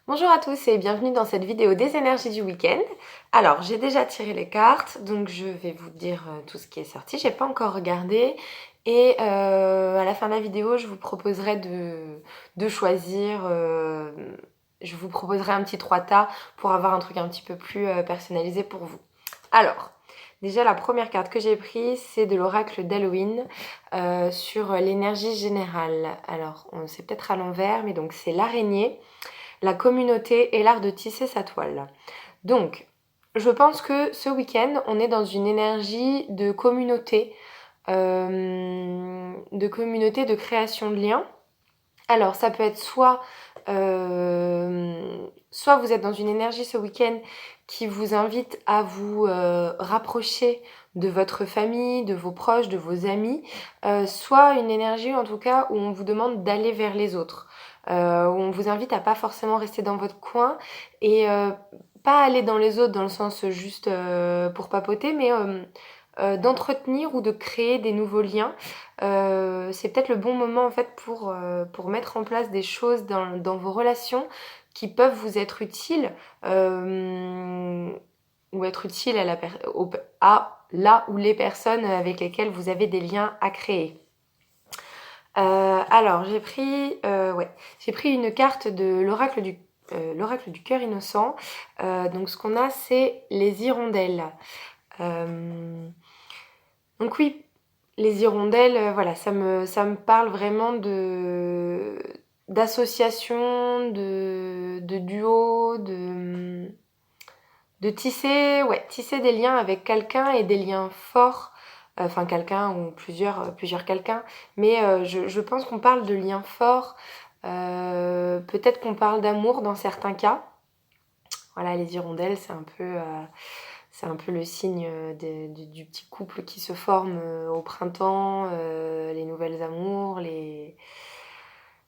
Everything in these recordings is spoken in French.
Bonjour à tous et bienvenue dans cette vidéo des énergies du week-end. Alors, j'ai déjà tiré les cartes, donc je vais vous dire tout ce qui est sorti. J'ai pas encore regardé et à la fin de la vidéo, je vous proposerai de choisir. Je vous proposerai un petit 3 tas pour avoir un truc un petit peu plus personnalisé pour vous. Alors, déjà la première carte que j'ai prise, c'est de l'oracle d'Halloween sur l'énergie générale. Alors, c'est peut-être à l'envers, mais donc c'est l'araignée, la communauté et l'art de tisser sa toile. Donc, je pense que ce week-end, on est dans une énergie de création de liens. Alors, ça peut être soit vous êtes dans une énergie ce week-end qui vous invite à vous rapprocher de votre famille, de vos proches, de vos amis, soit une énergie en tout cas où on vous demande d'aller vers les autres, où on vous invite à pas forcément rester dans votre coin et pas aller dans les autres dans le sens juste pour papoter, mais d'entretenir ou de créer des nouveaux liens. C'est peut-être le bon moment en fait pour mettre en place des choses dans vos relations qui peuvent vous être utiles ou être utiles à là où les personnes avec lesquelles vous avez des liens à créer. Alors j'ai pris une carte de l'oracle du cœur innocent. Donc ce qu'on a, c'est les hirondelles. Donc oui, les hirondelles, voilà, ça me parle vraiment d'association, de duo, de tisser des liens avec quelqu'un et des liens forts. Enfin, quelqu'un ou plusieurs quelqu'un. Mais je pense qu'on parle de liens forts. Peut-être qu'on parle d'amour dans certains cas. Voilà, les hirondelles, c'est un peu le signe du petit couple qui se forme au printemps, les nouvelles amours,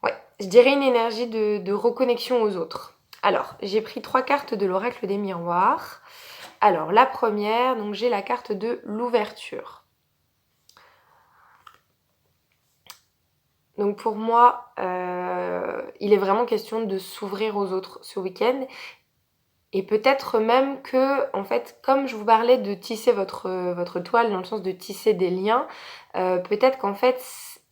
Ouais, je dirais une énergie de reconnexion aux autres. Alors, j'ai pris 3 cartes de l'oracle des miroirs. Alors, la première, donc j'ai la carte de l'ouverture. Donc pour moi, il est vraiment question de s'ouvrir aux autres ce week-end. Et peut-être même que, en fait, comme je vous parlais de tisser votre toile dans le sens de tisser des liens, peut-être qu'en fait,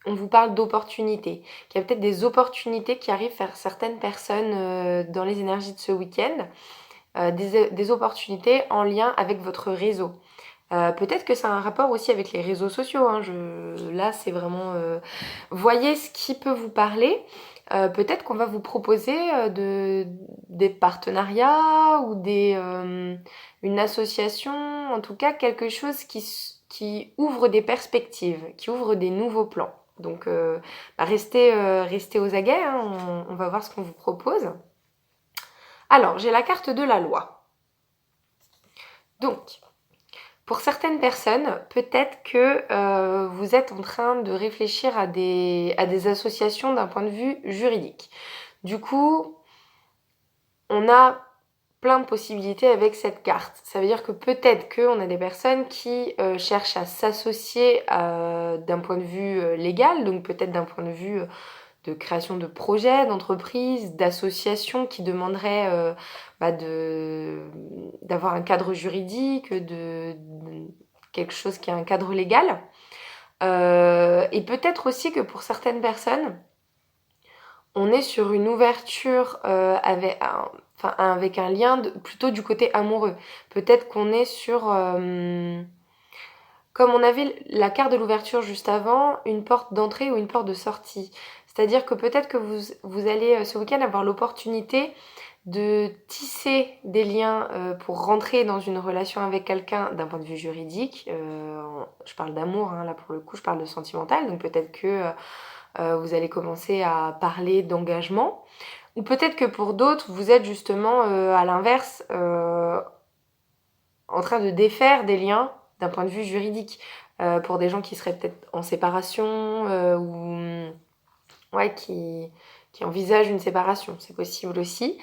on vous parle d'opportunités. Qu'il y a peut-être des opportunités qui arrivent vers certaines personnes dans les énergies de ce week-end. Des opportunités en lien avec votre réseau. Peut-être que ça a un rapport aussi avec les réseaux sociaux. Hein. Là, c'est vraiment... voyez ce qui peut vous parler. Peut-être qu'on va vous proposer des partenariats ou une association, en tout cas quelque chose qui ouvre des perspectives, qui ouvre des nouveaux plans. Donc restez aux aguets, hein, on va voir ce qu'on vous propose. Alors, j'ai la carte de la loi. Donc, pour certaines personnes, peut-être que vous êtes en train de réfléchir à des associations d'un point de vue juridique. Du coup, on a plein de possibilités avec cette carte. Ça veut dire que peut-être qu'on a des personnes qui cherchent à s'associer d'un point de vue légal, donc peut-être d'un point de vue de création de projets, d'entreprises, d'associations qui demanderaient d'avoir un cadre juridique, quelque chose qui a un cadre légal. Et peut-être aussi que pour certaines personnes, on est sur une ouverture avec un lien plutôt du côté amoureux. Peut-être qu'on est sur... comme on avait la carte de l'ouverture juste avant, une porte d'entrée ou une porte de sortie. C'est-à-dire que peut-être que vous allez ce week-end avoir l'opportunité de tisser des liens pour rentrer dans une relation avec quelqu'un d'un point de vue juridique. Je parle d'amour, hein, là pour le coup je parle de sentimental, donc peut-être que vous allez commencer à parler d'engagement. Ou peut-être que pour d'autres, vous êtes justement à l'inverse en train de défaire des liens d'un point de vue juridique. Pour des gens qui seraient peut-être en séparation ou qui envisagent une séparation, c'est possible aussi.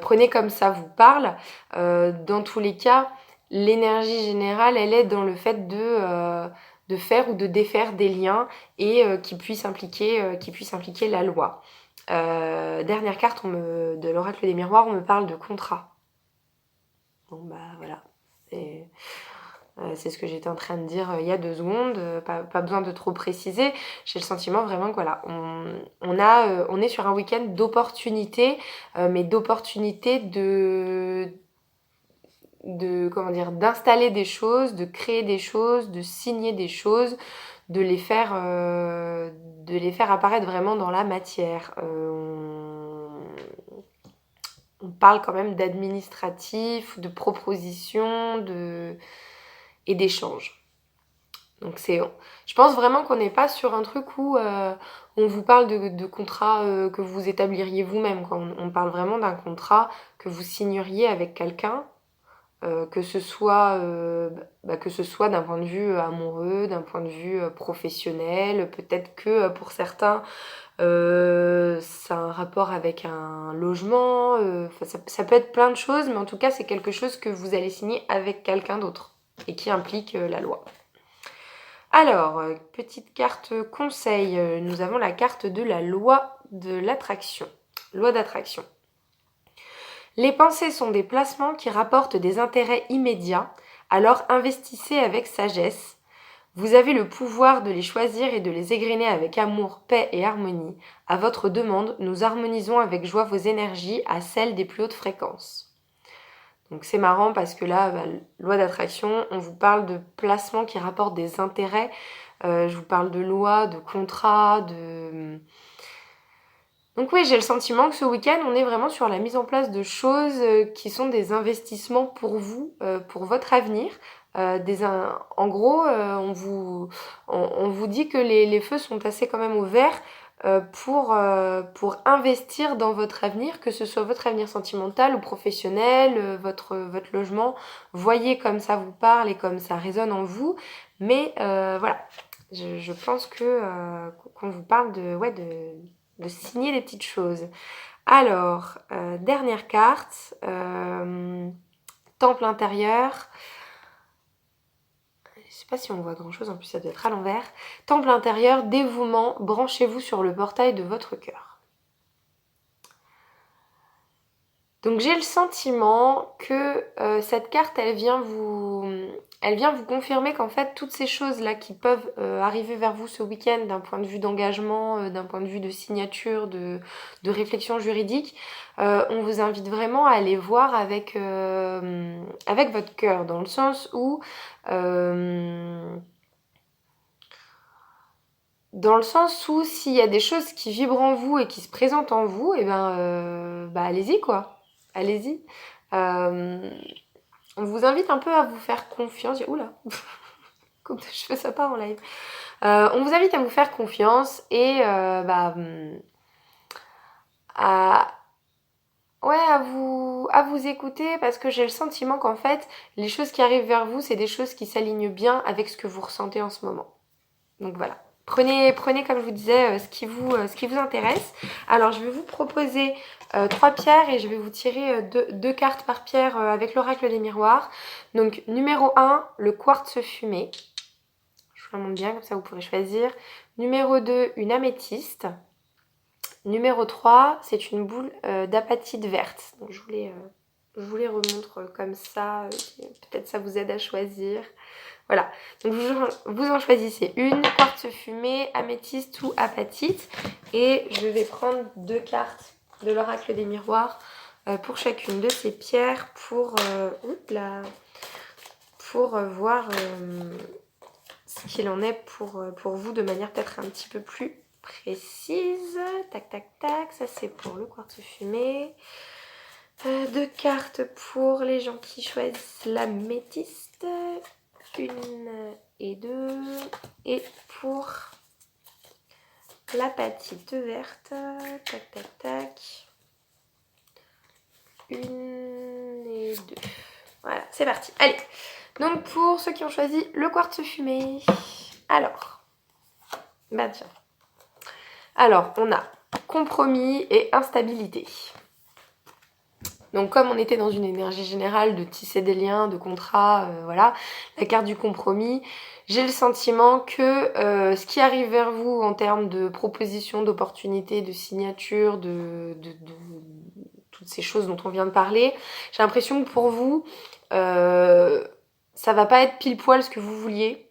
Prenez comme ça vous parle. Dans tous les cas, l'énergie générale, elle est dans le fait de faire ou de défaire des liens et qui puisse impliquer la loi. Dernière carte de l'oracle des miroirs, on me parle de contrat. Bon bah voilà. Et, c'est ce que j'étais en train de dire il y a 2 secondes, pas besoin de trop préciser. J'ai le sentiment vraiment que voilà, on est sur un week-end d'opportunités, mais d'opportunités comment dire, d'installer des choses, de créer des choses, de signer des choses, de les faire apparaître vraiment dans la matière. On parle quand même d'administratif, de propositions, et d'échanges. Donc je pense vraiment qu'on n'est pas sur un truc où on vous parle de contrats que vous établiriez vous-même. On parle vraiment d'un contrat que vous signeriez avec quelqu'un, que ce soit d'un point de vue amoureux, d'un point de vue professionnel. Peut-être que pour certains, ça a un rapport avec un logement. Ça peut être plein de choses, mais en tout cas, c'est quelque chose que vous allez signer avec quelqu'un d'autre et qui implique la loi. Alors, petite carte conseil, nous avons la carte de la loi de l'attraction. Loi d'attraction. Les pensées sont des placements qui rapportent des intérêts immédiats, alors investissez avec sagesse. Vous avez le pouvoir de les choisir et de les égrener avec amour, paix et harmonie. À votre demande, nous harmonisons avec joie vos énergies à celles des plus hautes fréquences. Donc c'est marrant parce que là, loi d'attraction, on vous parle de placements qui rapportent des intérêts. Je vous parle de loi, de contrat, de... Donc oui, j'ai le sentiment que ce week-end, on est vraiment sur la mise en place de choses qui sont des investissements pour vous, pour votre avenir. En gros, on vous dit que les feux sont assez quand même ouverts pour investir dans votre avenir, que ce soit votre avenir sentimental ou professionnel, votre logement. Voyez comme ça vous parle et comme ça résonne en vous. Mais voilà, je pense qu'on vous parle de signer des petites choses. Alors, dernière carte, temple intérieur. Je sais pas si on voit grand chose, en plus ça doit être à l'envers. Temple intérieur, dévouement, branchez-vous sur le portail de votre cœur. Donc j'ai le sentiment que cette carte, elle vient vous confirmer qu'en fait toutes ces choses-là qui peuvent arriver vers vous ce week-end d'un point de vue d'engagement, d'un point de vue de signature, de réflexion juridique, on vous invite vraiment à aller voir avec votre cœur, dans le sens où s'il y a des choses qui vibrent en vous et qui se présentent en vous, et allez-y quoi. Allez-y. On vous invite un peu à vous faire confiance. Oula, coupe de cheveux, ça part en live. On vous invite à vous faire confiance et à vous écouter, parce que j'ai le sentiment qu'en fait, les choses qui arrivent vers vous, c'est des choses qui s'alignent bien avec ce que vous ressentez en ce moment. Donc voilà. Prenez comme je vous disais ce qui vous intéresse. Alors je vais vous proposer 3 pierres et je vais vous tirer 2 cartes par pierre avec l'oracle des miroirs. Donc numéro 1, le quartz fumé. Je vous la montre bien, comme ça vous pourrez choisir. Numéro 2, une améthyste. Numéro 3, c'est une boule d'apatite verte. Donc je vous les remontre comme ça. Peut-être ça vous aide à choisir. Voilà, donc vous en choisissez une, quartz fumé, améthyste ou apatite. Et je vais prendre 2 cartes de l'oracle des miroirs pour chacune de ces pierres pour voir ce qu'il en est pour vous de manière peut-être un petit peu plus précise. Tac, tac, tac, ça c'est pour le quartz fumé. 2 cartes pour les gens qui choisissent l'améthyste. 1 et 2. Et pour l'apatite verte, tac tac tac, 1 et 2. Voilà, c'est parti. Allez, donc pour ceux qui ont choisi le quartz fumé, alors, tiens. Alors, on a compromis et instabilité. Donc comme on était dans une énergie générale de tisser des liens, de contrats, voilà, la carte du compromis, j'ai le sentiment que ce qui arrive vers vous en termes de propositions, d'opportunités, de signatures, de toutes ces choses dont on vient de parler, j'ai l'impression que pour vous, ça va pas être pile poil ce que vous vouliez.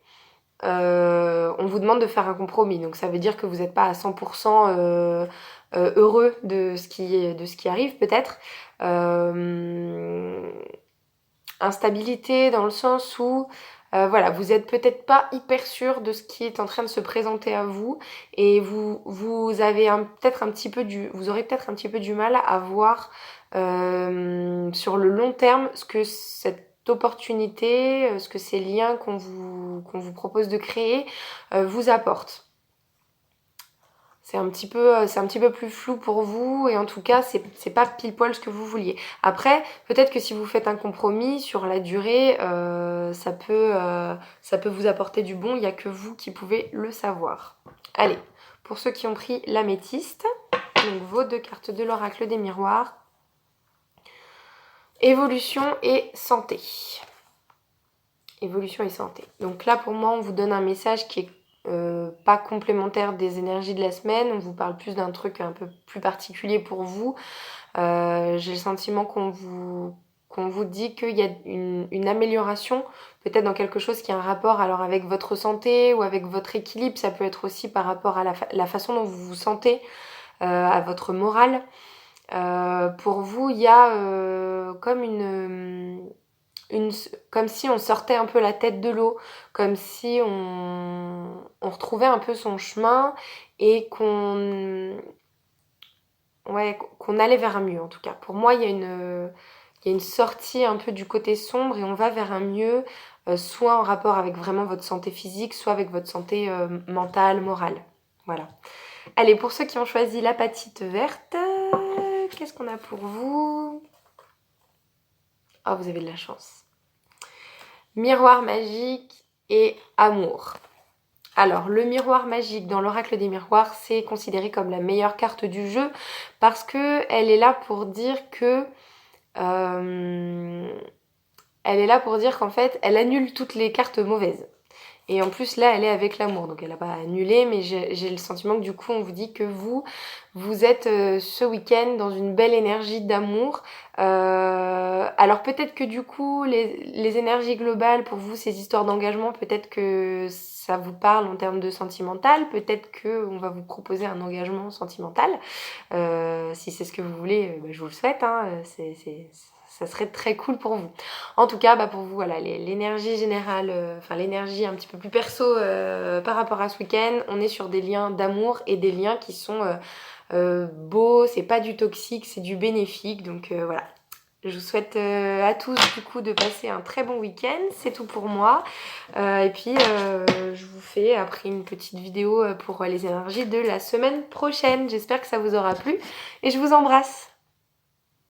On vous demande de faire un compromis, donc ça veut dire que vous n'êtes pas à 100% heureux de ce qui arrive peut-être. Instabilité dans le sens où voilà, vous êtes peut-être pas hyper sûr de ce qui est en train de se présenter à vous et vous avez peut-être un petit peu vous aurez peut-être un petit peu du mal à voir sur le long terme ce que cette opportunité, ce que ces liens qu'on vous propose de créer vous apportent. C'est un petit peu plus flou pour vous et en tout cas c'est pas pile poil ce que vous vouliez. Après peut-être que si vous faites un compromis sur la durée ça peut vous apporter du bon, il n'y a que vous qui pouvez le savoir. Allez, pour ceux qui ont pris l'améthyste, donc vos 2 cartes de l'oracle des miroirs, évolution et santé. Évolution et santé. Donc là pour moi on vous donne un message qui est pas complémentaire des énergies de la semaine, on vous parle plus d'un truc un peu plus particulier pour vous. J'ai le sentiment qu'on vous dit qu'il y a une amélioration, peut-être dans quelque chose qui a un rapport alors avec votre santé ou avec votre équilibre, ça peut être aussi par rapport à la façon dont vous vous sentez, à votre morale. Pour vous, il y a comme comme si on sortait un peu la tête de l'eau, comme si on retrouvait un peu son chemin et qu'on allait vers un mieux en tout cas. Pour moi, il y a une sortie un peu du côté sombre et on va vers un mieux, soit en rapport avec vraiment votre santé physique, soit avec votre santé mentale, morale. Voilà. Allez, pour ceux qui ont choisi l'apatite verte, qu'est-ce qu'on a pour vous ? Oh, vous avez de la chance. Miroir magique et amour. Alors, le miroir magique dans l'oracle des miroirs, c'est considéré comme la meilleure carte du jeu parce que elle est là pour dire que elle est là pour dire qu'en fait, elle annule toutes les cartes mauvaises. Et en plus, là, elle est avec l'amour. Donc, elle n'a pas annulé, mais j'ai le sentiment que du coup, on vous dit que vous êtes ce week-end dans une belle énergie d'amour. Alors, peut-être que du coup, les énergies globales, pour vous, ces histoires d'engagement, peut-être que ça vous parle en termes de sentimental. Peut-être qu'on va vous proposer un engagement sentimental. Si c'est ce que vous voulez, je vous le souhaite. Hein, ça serait très cool pour vous. En tout cas, pour vous, voilà, l'énergie générale, l'énergie un petit peu plus perso par rapport à ce week-end, on est sur des liens d'amour et des liens qui sont beaux, c'est pas du toxique, c'est du bénéfique. Donc voilà. Je vous souhaite à tous du coup de passer un très bon week-end, c'est tout pour moi. Et puis je vous fais après une petite vidéo pour les énergies de la semaine prochaine. J'espère que ça vous aura plu et je vous embrasse.